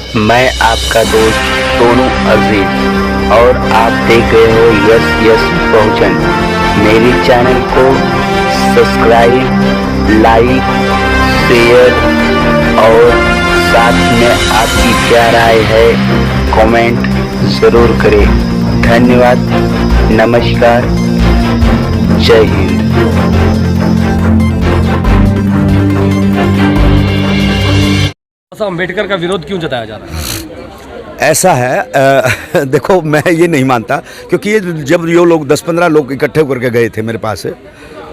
मैं आपका दोस्त सोनू अजीज और आप देख रहे हो यस यस बहुजन। मेरे चैनल को सब्सक्राइब, लाइक, शेयर और साथ में आपकी क्या राय है कमेंट ज़रूर करें। धन्यवाद, नमस्कार, जय हिंद। अम्बेडकर का विरोध क्यों जताया जा रहा है? ऐसा है देखो, मैं ये नहीं मानता, क्योंकि ये जब ये लोग 10-15 लोग इकट्ठे करके गए थे मेरे पास से,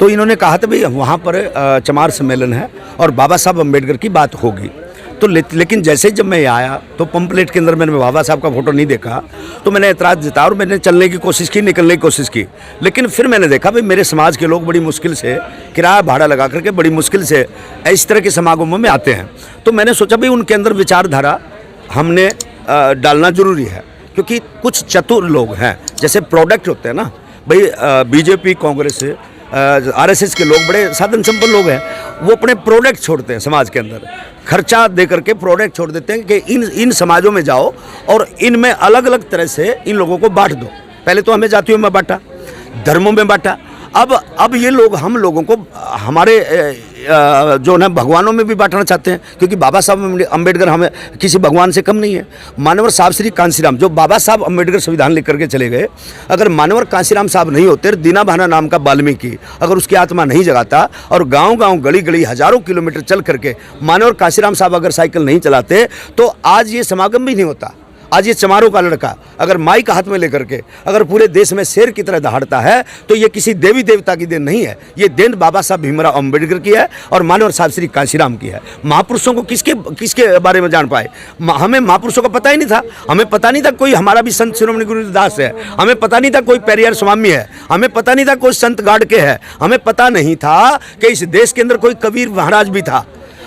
तो इन्होंने कहा था भाई वहाँ पर चमार सम्मेलन है और बाबा साहब अम्बेडकर की बात होगी। तो लेकिन जैसे जब मैं आया तो पंपलेट के अंदर मैंने बाबा साहब का फोटो नहीं देखा, तो मैंने एतराज़ जताया और मैंने चलने की कोशिश की, निकलने की कोशिश की। लेकिन फिर मैंने देखा भाई मेरे समाज के लोग बड़ी मुश्किल से किराया भाड़ा लगा करके बड़ी मुश्किल से इस तरह के समागमों में आते हैं। तो मैंने सोचा भाई उनके अंदर विचारधारा हमने डालना ज़रूरी है, क्योंकि कुछ चतुर लोग हैं, जैसे प्रोडक्ट होते हैं ना भाई, बीजेपी, कांग्रेस, आरएसएस के लोग बड़े साधन संपन्न लोग हैं, वो अपने प्रोडक्ट छोड़ते हैं समाज के अंदर, खर्चा दे करके प्रोडक्ट छोड़ देते हैं कि इन समाजों में जाओ और इनमें अलग अलग तरह से इन लोगों को बांट दो। पहले तो हमें जातियों में बांटा, धर्मों में बांटा, अब ये लोग हम लोगों को हमारे जो ना भगवानों में भी बांटना चाहते हैं, क्योंकि बाबा साहब अम्बेडकर हमें किसी भगवान से कम नहीं है। मानवर साहब श्री कांसीराम, जो बाबा साहब अम्बेडकर संविधान लिख करके चले गए, अगर मानवर कांसीराम साहब नहीं होते, दीना भाना नाम का वाल्मीकि अगर उसकी आत्मा नहीं जगाता और गांव-गांव, गली-गली हजारों किलोमीटर चल करके मानवर कांसीराम साहब अगर साइकिल नहीं चलाते, तो आज ये समागम भी नहीं होता। आज ये चमारों का लड़का अगर माइक हाथ में लेकर के अगर पूरे देश में शेर की तरह दहाड़ता है, तो ये किसी देवी देवता की देन नहीं है, ये देन बाबा साहब भीमराव अम्बेडकर की है और मानवर साहब श्री कांसीराम की है। महापुरुषों को किसके बारे में जान पाए? हमें महापुरुषों का पता ही नहीं था। हमें पता नहीं था कोई हमारा भी संत शिरोमणि गुरुदास है, हमें पता नहीं था कोई पेरियार स्वामी है, हमें पता नहीं था कोई संत गाड़के है, हमें पता नहीं था कि इस देश के अंदर कोई कबीर महाराज भी था,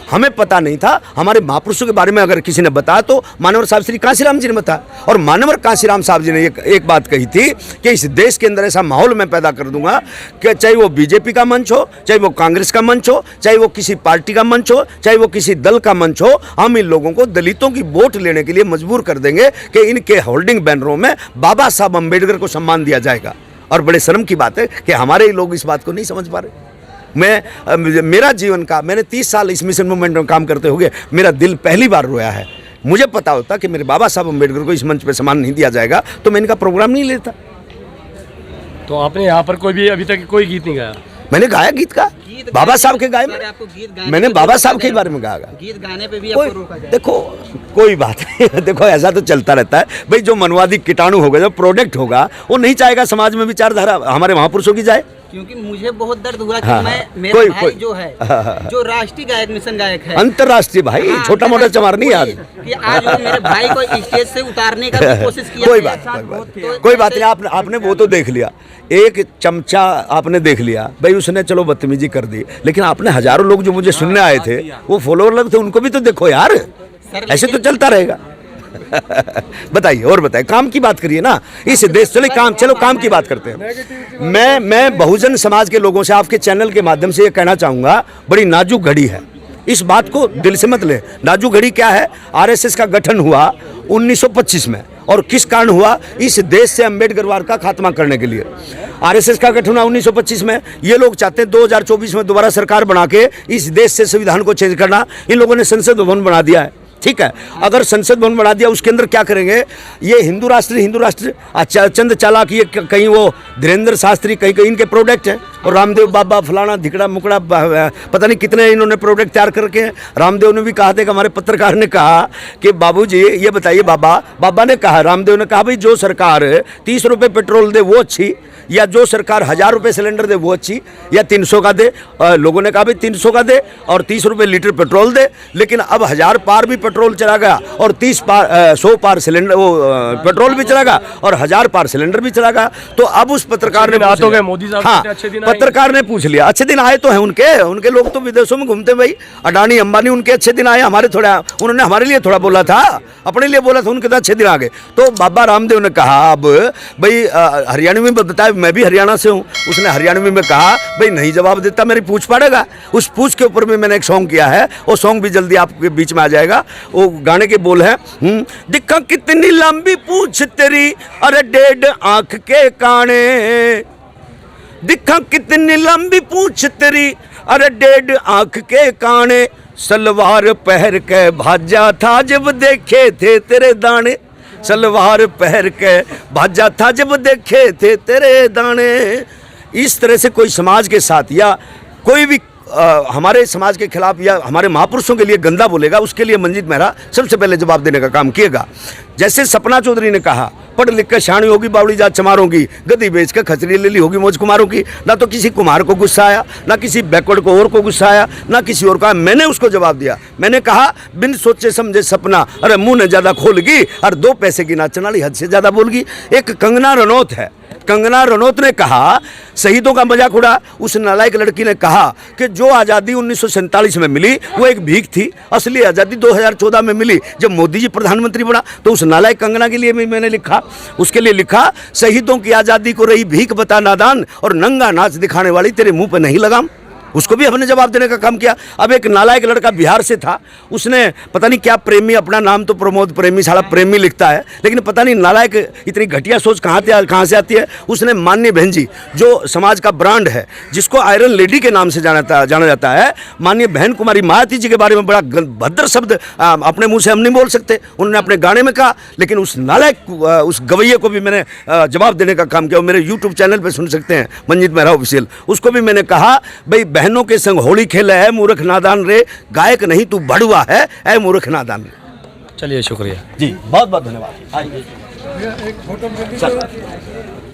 हमें पता नहीं था। हमारे महापुरुषों के बारे में अगर किसी ने बताया तो मानवर साहब श्री कांसीराम जी ने बताया, और मानवर कांसीराम साहब जी ने एक बात कही थी कि इस देश के अंदर ऐसा माहौल मैं पैदा कर दूंगा कि चाहे वो बीजेपी का मंच हो, चाहे वो कांग्रेस का मंच हो, चाहे वो किसी पार्टी का मंच हो, चाहे वो किसी दल का मंच हो, हम इन लोगों को दलितों की वोट लेने के लिए मजबूर कर देंगे कि इनके होल्डिंग बैनरों में बाबा साहब अम्बेडकर को सम्मान दिया जाएगा। और बड़े शर्म की बात है कि हमारे ही लोग इस बात को नहीं समझ पा रहे। मेरा जीवन का, मैंने 30 साल इस मिशन मूवमेंट में काम करते हुए मेरा दिल पहली बार रोया है। मुझे पता होता कि मेरे बाबा साहब अम्बेडकर को इस मंच पे सम्मान नहीं दिया जाएगा तो मैं इनका प्रोग्राम नहीं लेता। तो आपने यहाँ पर कोई भी अभी तक कोई गीत नहीं गाया? मैंने गाया गीत का, बाबा साहब के गाए, मैंने बाबा साहब के बारे में गाया। गीत गाने पे भी आपको रोका जाए? देखो कोई बात नहीं देखो ऐसा तो चलता रहता है भाई, जो मनवादी कीटाणु होगा, जो प्रोडक्ट होगा, वो नहीं चाहेगा समाज में विचारधारा हमारे महापुरुषों की जाए। क्योंकि मुझे बहुत दर्द हुआ कि हाँ, मेरा भाई जो है, जो राष्ट्रीय गायक, मिशन गायक है, अंतर्राष्ट्रीय भाई, हाँ, छोटा मोटा चमार नहीं याद कि आज वो मेरे भाई को स्टेज से उतारने का भी कोशिश किया। कोई बात नहीं, आपने वो तो देख लिया, एक चमचा आपने देख लिया भाई, उसने चलो बदतमीजी कर दी, लेकिन आपने हजारों लोग जो मुझे सुनने आए थे, वो फॉलोअर लोग थे, उनको भी तो देखो यार, ऐसे तो चलता रहेगा। बताइए और बताइए, काम की बात करिए ना, इस देश चलो काम की बात करते हैं। मैं बहुजन समाज के लोगों से आपके चैनल के माध्यम से ये कहना चाहूँगा, बड़ी नाजुक घड़ी है, इस बात को दिल से मत ले। नाजुक घड़ी क्या है? आरएसएस का गठन हुआ 1925 में, और किस कारण हुआ? इस देश से अम्बेडकरवाद का खात्मा करने के लिए आरएसएस का गठन हुआ 1925 में। ये लोग चाहते हैं 2024 में दोबारा सरकार बना के इस देश से संविधान को चेंज करना। इन लोगों ने संसद भवन बना दिया है, ठीक है। अगर संसद भवन बना दिया, उसके अंदर क्या करेंगे? ये हिंदू राष्ट्र चंद चालाक, ये कहीं वो धीरेन्द्र शास्त्री, कहीं इनके प्रोडक्ट हैं, और रामदेव बाबा फलाना धिकड़ा मुकड़ा, पता नहीं कितने इन्होंने प्रोडक्ट तैयार करके हैं। रामदेव ने भी कहा था कि हमारे पत्रकार ने कहा कि बाबूजी ये बताइए, बाबा ने कहा, रामदेव ने कहा भाई जो सरकार 30 रुपये पेट्रोल दे वो अच्छी, या जो सरकार 1000 रुपये सिलेंडर दे वो अच्छी, या 300 का दे। लोगों ने कहा भाई 300 का दे और 30 रुपये लीटर पेट्रोल दे, लेकिन अब 1000 पार भी पेट्रोल चला गया और 100 पार सिलेंडर, वो पेट्रोल भी चला गया और 1000 पार सिलेंडर भी चला गया। तो अब उस पत्रकार ने, मोदी साहब, हाँ, पत्रकार ने पूछ लिया, अच्छे दिन आए तो हैं उनके लोग तो विदेशों में घूमते भाई, अडानी अंबानी, उनके अच्छे दिन आए, हमारे थोड़ा, उन्होंने हमारे लिए थोड़ा बोला था, अपने लिए बोला था, उनके साथ 6 दिन आ गए। तो बाबा रामदेव ने कहा अब भाई हरियाणवी में बताया, मैं भी हरियाणा से हूँ। उसने हरियाणवी में कहा भाई नहीं जवाब देता मेरी पूछ पड़ेगा। उस पूछ के ऊपर में मैंने एक सॉन्ग किया है, वो सॉन्ग भी जल्दी आपके बीच में आ जाएगा। वो गाने के बोल हैं, दिखा कितनी लंबी पूछ तेरी, अरे 1.5 आँख के काने, दिखा कितनी लंबी पूछ तेरी, अरे 1.5 आँख के काने, सलवार पहन के भाजा था जब देखे थे तेरे दाने, सलवार पहन के भाजा था जब देखे थे तेरे दाने। इस तरह से कोई समाज के साथ या कोई भी हमारे समाज के खिलाफ या हमारे महापुरुषों के लिए गंदा बोलेगा, उसके लिए मंजीत मेहरा सबसे पहले जवाब देने का काम किएगा। जैसे सपना चौधरी ने कहा, पढ़ लिख कर शानी होगी बावड़ी जात चमारों की, गद्दी बेच कर खचरी ले ली होगी मौज कुमारों की। ना तो किसी कुमार को गुस्सा आया, ना किसी बैकवर्ड को और को गुस्सा आया, ना किसी और का। मैंने उसको जवाब दिया, मैंने कहा बिन सोचे समझे सपना, अरे मुंह ने ज़्यादा खोलगी और 2 पैसे की नाचने वाली हद से ज़्यादा बोलगी। एक कंगना रनौत है, कंगना रनौत ने कहा शहीदों का मजाक उड़ा। उस नालायक लड़की ने कहा कि जो आज़ादी 1947 में मिली वो एक भीख थी, असली आज़ादी 2014 में मिली जब मोदी जी प्रधानमंत्री बना। तो उस नालायक कंगना के लिए भी मैंने लिखा, उसके लिए लिखा, शहीदों की आज़ादी को रही भीख बता नादान, और नंगा नाच दिखाने वाली तेरे मुंह पे नहीं लगाम। उसको भी हमने जवाब देने का काम किया। अब एक नालायक लड़का बिहार से था, उसने पता नहीं क्या प्रेमी, अपना नाम तो प्रमोद प्रेमी, साला प्रेमी लिखता है, लेकिन पता नहीं नालायक इतनी घटिया सोच कहाँ से आती है। उसने माननीय बहन जी, जो समाज का ब्रांड है, जिसको आयरन लेडी के नाम से जाना जाता है, माननीय बहन कुमारी मायावती जी के बारे में बड़ा भद्र शब्द अपने मुँह से हम नहीं बोल सकते, उन्होंने अपने गाने में कहा। लेकिन उस नालायक उस गवैये को भी मैंने जवाब देने का काम किया। मेरे यूट्यूब चैनल पर सुन सकते हैं, मंजीत मेहरा ऑफिशियल। उसको भी मैंने कहा भाई बहनों के संग होली खेले है मूर्ख नादान रे, गायक नहीं तू बड़ुआ है ऐ मूर्ख नादान रे। चलिए शुक्रिया जी, बहुत बहुत धन्यवाद।